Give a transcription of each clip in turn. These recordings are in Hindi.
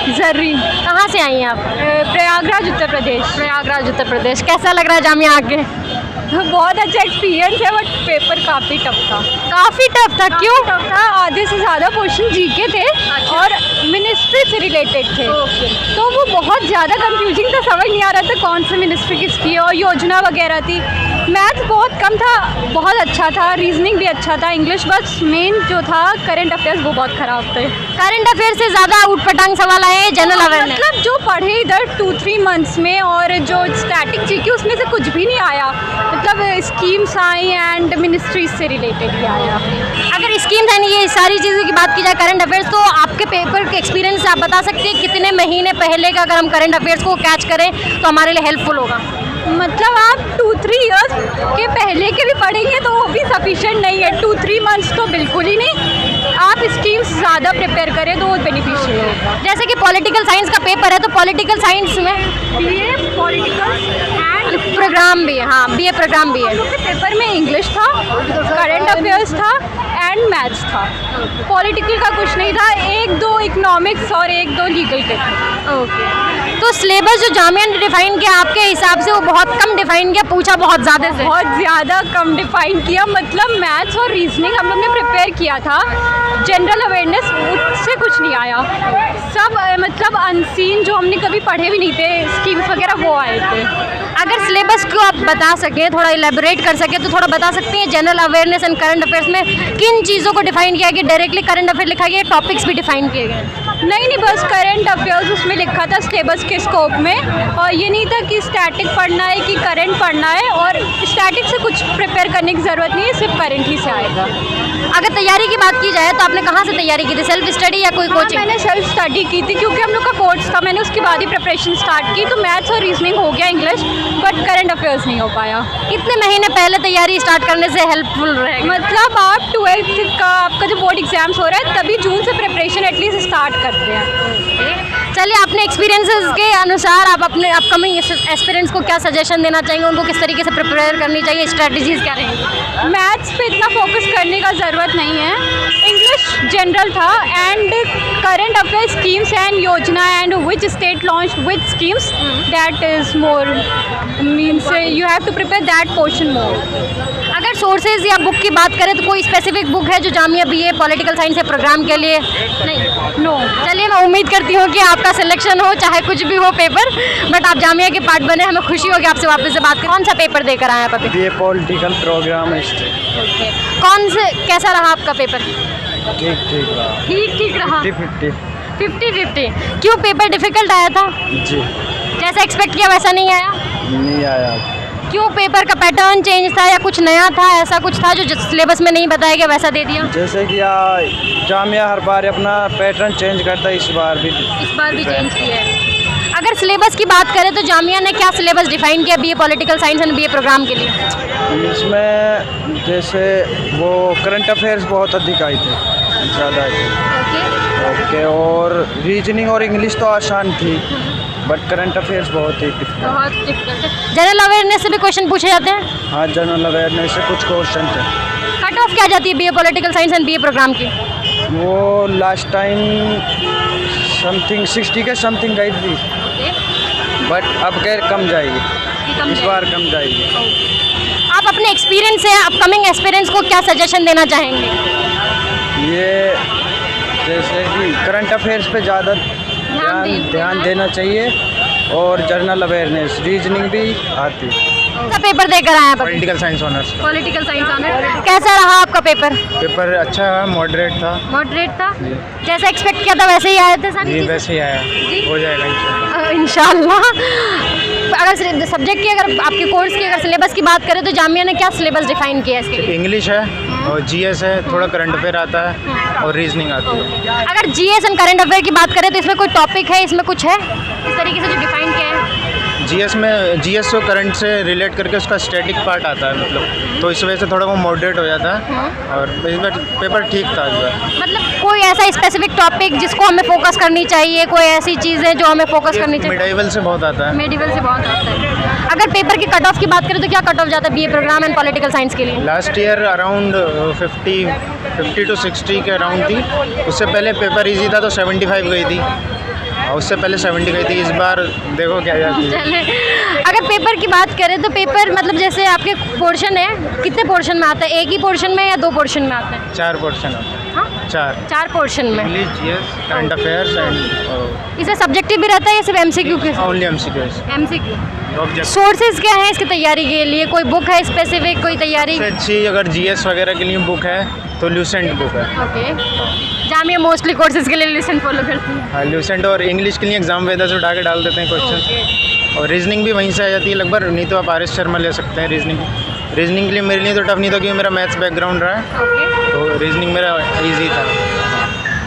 जर्री। कहाँ से आई हैं आप? प्रयागराज उत्तर प्रदेश। प्रयागराज उत्तर प्रदेश। कैसा लग रहा है जामिया आके? बहुत अच्छा एक्सपीरियंस है, बट पेपर काफ़ी टफ था। काफ़ी टफ था, क्यों? टफ था, आधे से ज़्यादा क्वेश्चन जीके थे और मिनिस्ट्री से रिलेटेड थे। तो वो बहुत ज़्यादा कंफ्यूजिंग था, समझ नहीं आ रहा था कौन सी मिनिस्ट्री किसकी है, और योजना वगैरह थी। मैथ बहुत कम था, बहुत अच्छा था, रीजनिंग भी अच्छा था, इंग्लिश बस मेन जो था करंट अफेयर्स वो बहुत ख़राब थे। करंट अफेयर से ज़्यादा ऊटपटांग सवाल आए, जनरल अवेयरनेस। मतलब जो पढ़े इधर 2-3 मंथ्स में, और जो स्टैटिक जीके उसमें से कुछ भी नहीं आया, मतलब स्कीम्स आई एंड मिनिस्ट्रीज से रिलेटेड ही आया। अगर स्कीम्स यानी ये सारी चीज़ों की बात की जाए करंट अफेयर्स, तो आपके पेपर के एक्सपीरियंस से आप बता सकते हैं कितने महीने पहले का अगर हम करंट अफेयर्स को कैच करें तो हमारे लिए हेल्पफुल होगा? मतलब आप 2-3 ईयर्स के पहले के भी पढ़ेंगे तो वो भी सफिशिएंट नहीं है, 2-3 मंथ्स तो बिल्कुल ही नहीं। आप स्कीम्स ज़्यादा प्रिपेयर करें तो वो बेनिफिशियल होगा। जैसे कि पॉलिटिकल साइंस का पेपर है, तो पॉलिटिकल साइंस में बीए पॉलिटिकल एंड प्रोग्राम भी है। हाँ, बीए प्रोग्राम भी है। के पेपर में इंग्लिश था, करंट अफेयर्स था एंड मैथ्स था। पॉलिटिकल का कुछ नहीं था, 1-2 इकोनॉमिक्स और 1-2 लीगल के थे। ओके, तो सिलेबस जो जामिया ने डिफाइन किया आपके हिसाब से वो बहुत कम डिफाइन किया, पूछा बहुत ज़्यादा से? बहुत ज़्यादा कम डिफाइन किया, मतलब मैथ्स और रीजनिंग हम लोग ने प्रिपेयर किया था, जनरल अवेयरनेस उससे कुछ नहीं आया। सब मतलब अनसीन जो हमने कभी पढ़े भी नहीं थे, स्कीम्स वगैरह वो आए थे। अगर सिलेबस को आप बता सकें, थोड़ा इलेबोरेट कर सकें, तो थोड़ा बता सकते हैं general awareness and current affairs में किन चीज़ों को डिफाइन किया गया? डायरेक्टली करंट अफेयर लिखा गया, टॉपिक्स भी डिफाइन किए गए? नहीं, बस करंट अफेयर्स उसमें लिखा था सिलेबस के स्कोप में, और ये नहीं था कि स्टैटिक पढ़ना है कि करंट पढ़ना है, और स्टैटिक से कुछ प्रिपेयर करने की ज़रूरत नहीं है, सिर्फ करंट ही से आएगा। अगर तैयारी की बात की जाए तो आपने कहाँ से तैयारी की थी? सेल्फ स्टडी या कोई कोचिंग? मैंने सेल्फ स्टडी की थी, क्योंकि हम लोग का कोर्स था, मैंने उसके बाद ही प्रिपरेशन स्टार्ट की। तो मैथ्स और रीजनिंग हो गया, इंग्लिश, बट करंट अफेयर्स नहीं हो पाया। कितने महीने पहले तैयारी स्टार्ट करने से हेल्पफुल रहेगा? मतलब आप 12th का आपका जो बोर्ड एग्जाम्स हो रहा है तभी जून से प्रिपरेशन एटलीस्ट स्टार्ट करते हैं। चलिए, अपने एक्सपीरियंसेस के अनुसार आप अपने अपकमिंग एस्पिरेंट्स को क्या सजेशन देना चाहेंगे? उनको किस तरीके से प्रिपेयर करनी चाहिए, स्ट्रेटजीज क्या रहेंगी? मैथ्स पे इतना फोकस करने का ज़रूरत नहीं है, इंग्लिश जनरल था, and current affair schemes and योजना and which state launch which schemes, that is more means you have to prepare that portion more. अगर सोर्सेज या बुक की बात करें तो कोई स्पेसिफिक बुक है जो जामिया बीए पॉलिटिकल साइंस के प्रोग्राम के लिए? नहीं, नो। चलिए, मैं उम्मीद करती हूँ कि आपका सिलेक्शन हो, चाहे कुछ भी हो पेपर, बट आप जामिया के पार्ट बने। हमें खुशी होगी आपसे वापस से बात करें। कौन सा पेपर देकर आए आप अभी? BA political programme history. कौन से, कैसा रहा आपका पेपर? ठीक रहा। ठीक रहा। 50-50। 50-50। क्यों, पेपर डिफिकल्ट आया था? जी। जैसा एक्सपेक्ट किया वैसा नहीं आया? नहीं आया। क्यों, पेपर का पैटर्न चेंज था या कुछ नया था? ऐसा कुछ था जो सिलेबस में नहीं बताया गया वैसा दे दिया? जैसे कि जामिया हर बार अपना पैटर्न चेंज करता है, इस बार भी चेंज किया है। अगर सिलेबस की बात करें तो जामिया ने क्या सिलेबस डिफाइन किया BA political science and BA programme के लिए? इसमें जैसे वो करंट अफेयर्स बहुत अधिक आए थे, ज़्यादा आए थे। ओके, और रीजनिंग और इंग्लिश तो आसान थी, बट करंट अफेयर्स बहुत ही डिफिकल्ट है। जनरल अवेयरनेस से भी क्वेश्चन पूछे जाते हैं? हाँ, जनरल अवेयरनेस से कुछ क्वेश्चन थे। कट ऑफ क्या जाती है BA political science and BA programme की? वो लास्ट टाइम समथिंग 60 के समथिंग गई थी, बट अब खैर कम जाएगी, इस बार कम जाएगी। आप अपने एक्सपीरियंस से अपकमिंग एक्सपीरियंस को क्या सजेशन देना चाहेंगे? ये जैसे कि करंट अफेयर्स पे ज़्यादा ध्यान देना चाहिए, और जनरल अवेयरनेस रीजनिंग भी आती है। कौन सा पेपर देकर आए आप? Political science honours. Political science honours. कैसा रहा आपका पेपर? पेपर अच्छा है, मॉडरेट था। मॉडरेट था? जैसा एक्सपेक्ट किया था वैसे ही आए थे सारी जी, चीज़ें? वैसे ही आया, हो जाएगा इंशाल्लाह। अगर सब्जेक्ट की, अगर आपके कोर्स की, अगर सिलेबस की बात करें तो जामिया ने क्या सिलेबस डिफाइन किया है इसके लिए? इंग्लिश है और जीएस है, थोड़ा करंट अफेयर आता है और रीजनिंग आती है। अगर जीएस एंड करंट अफेयर की बात करें तो इसमें कोई टॉपिक है, इसमें कुछ है इस तरीके से जो डिफाइन किया है? जीएस को करंट से रिलेट करके उसका स्टैटिक पार्ट आता है, मतलब तो इस वजह से थोड़ा वो मॉडरेट हो जाता है, और इस बार पेपर ठीक था इस बार। मतलब कोई ऐसा स्पेसिफिक टॉपिक जिसको हमें फोकस करनी चाहिए, कोई ऐसी चीज़ें जो हमें फोकस करनी चाहिए? मिडाइवल से बहुत आता है। मिडाइवल से बहुत आता है। अगर पेपर की कट ऑफ की बात करें तो क्या कट ऑफ जाता है BA programme and political science के लिए? लास्ट ईयर अराउंड 50 to 60 के अराउंड थी। उससे पहले पेपर इजी था तो 75 गई थी, हाँ, उससे पहले 70 गई थी, इस बार देखो क्या जाती है। चले, अगर पेपर की बात करें तो पेपर मतलब जैसे आपके पोर्शन है, कितने पोर्शन में आता है? एक ही पोर्शन में या 2 पोर्शन में आता है? 4 पोर्शन होते हैं। हाँ, 4 पोर्शन में। English, GS, current affairs and इसमें सब्जेक्टिव भी रहता है या सिर्फ एमसीक्यू के? Only MCQs. MCQ. Object sources क्या है इसकी तैयारी के लिए? कोई बुक है स्पेसिफिक, कोई तैयारी? सबसे अच्छी अगर जीएस वगैरह के लिए बुक है तो ल्यूसेंट बुक है। ओके, जामिया मोस्टली कोर्सेज के लिए लिसन फॉलो करती है। हाँ, ल्यूसेंट, और इंग्लिश के लिए एग्जाम वेदा से उठा के डाल देते हैं क्वेश्चन, और रीजनिंग भी वहीं से आ जाती है लगभग। नहीं तो आप आर.एस. शर्मा ले सकते हैं रीजनिंग के लिए। मेरे लिए तो टफ नहीं था क्योंकि मेरा मैथ्स बैकग्राउंड रहा है, ओके, तो रीजनिंग मेरा ईजी था।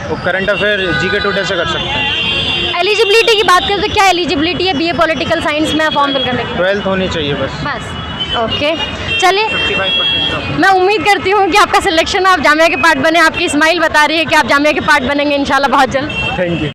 वो करंट अफेयर जीके टुडे से कर सकते हैं। एलिजिबिलिटी की बात करें तो क्या एलिजिबिलिटी है बीए पॉलिटिकल साइंस में फॉर्म फिल करने की? 12th होनी चाहिए बस। ओके, चलिए 55% मैं उम्मीद करती हूँ कि आपका सिलेक्शन आप जामिया के पार्ट बने। आपकी स्माइल बता रही है कि आप जामिया के पार्ट बनेंगे इंशाल्लाह बहुत जल्द। Thank you.